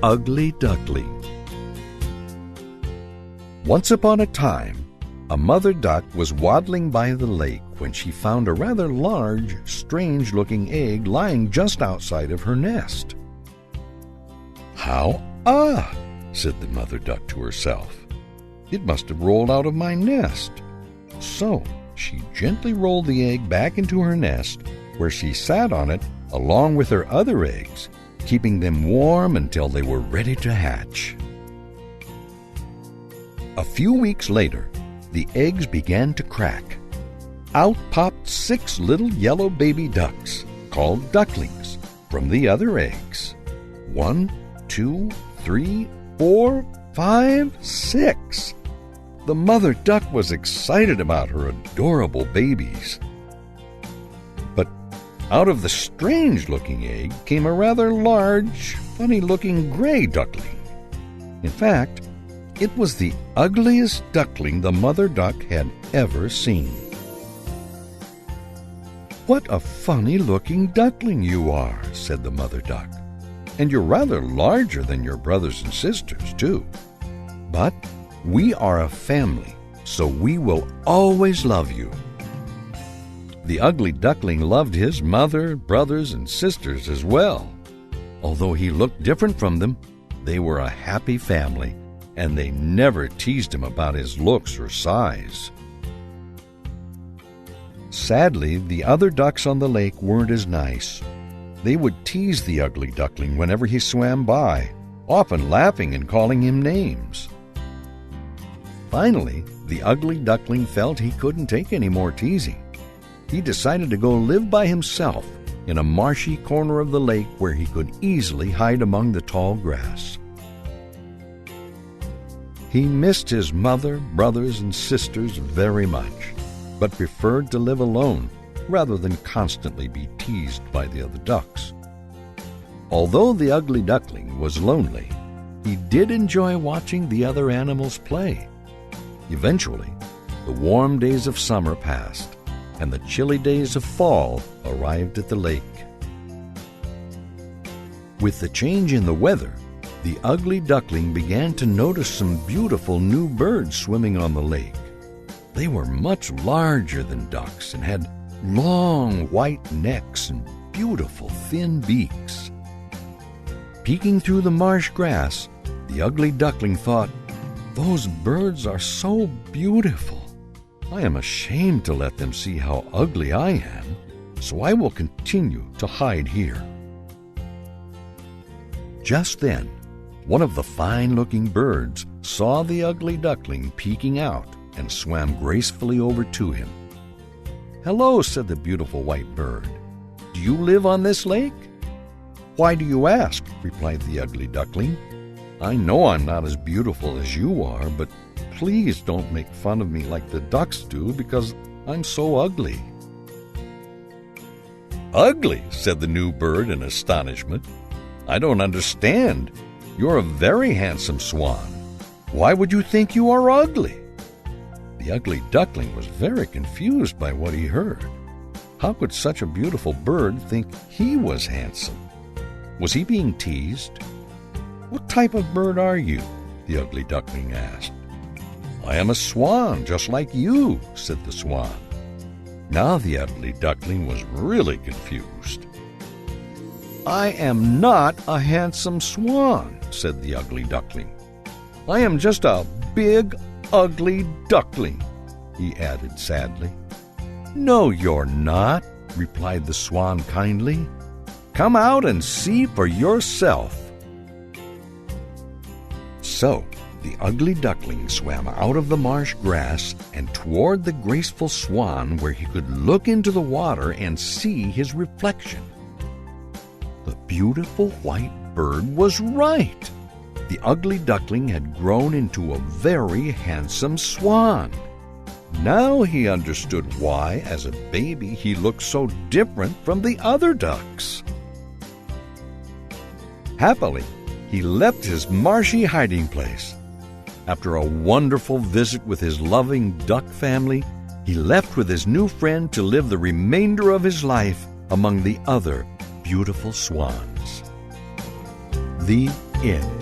ugly duckling. Once upon a time, a mother duck was waddling by the lake when she found a rather large, strange-looking egg lying just outside of her nest. "How odd," said the mother duck to herself. "It must have rolled out of my nest." So she gently rolled the egg back into her nest, where she sat on it along with her other eggs, keeping them warm until they were ready to hatch. A few weeks later, the eggs began to crack. Out popped 6 little yellow baby ducks, called ducklings, from the other eggs. 1, 2, 3, 4, 5, 6. The mother duck was excited about her adorable babies. But out of the strange-looking egg came a rather large, funny-looking gray duckling. In fact, it was the ugliest duckling the mother duck had ever seen. "What a funny-looking duckling you are," said the mother duck. "And you're rather larger than your brothers and sisters, too. But we are a family, so we will always love you." The ugly duckling loved his mother, brothers, and sisters as well. Although he looked different from them, they were a happy family, and they never teased him about his looks or size. Sadly, the other ducks on the lake weren't as nice. They would tease the ugly duckling whenever he swam by, often laughing and calling him names. Finally, the ugly duckling felt he couldn't take any more teasing. He decided to go live by himself in a marshy corner of the lake where he could easily hide among the tall grass. He missed his mother, brothers, and sisters very much, but preferred to live alone rather than constantly be teased by the other ducks. Although the ugly duckling was lonely, he did enjoy watching the other animals play. Eventually, the warm days of summer passed, and the chilly days of fall arrived at the lake. With the change in the weather, the ugly duckling began to notice some beautiful new birds swimming on the lake. They were much larger than ducks and had long white necks and beautiful thin beaks. Peeking through the marsh grass, the ugly duckling thought, "Those birds are so beautiful. I am ashamed to let them see how ugly I am, so I will continue to hide here." Just then, one of the fine-looking birds saw the ugly duckling peeking out and swam gracefully over to him. "Hello," said the beautiful white bird. "Do you live on this lake?" "Why do you ask?" replied the ugly duckling. "I know I'm not as beautiful as you are, but please don't make fun of me like the ducks do because I'm so ugly." "Ugly?" said the new bird in astonishment. "I don't understand. You're a very handsome swan. Why would you think you are ugly?" The ugly duckling was very confused by what he heard. How could such a beautiful bird think he was handsome? Was he being teased? "What type of bird are you?" the ugly duckling asked. "I am a swan, just like you," said the swan. Now the ugly duckling was really confused. "I am not a handsome swan," said the ugly duckling. "I am just a big, ugly duckling," he added sadly. "No, you're not," replied the swan kindly. "Come out and see for yourself." So the ugly duckling swam out of the marsh grass and toward the graceful swan where he could look into the water and see his reflection. The beautiful white bird was right. The ugly duckling had grown into a very handsome swan. Now he understood why, as a baby, he looked so different from the other ducks. Happily, he left his marshy hiding place. After a wonderful visit with his loving duck family, he left with his new friend to live the remainder of his life among the other beautiful swans. The in.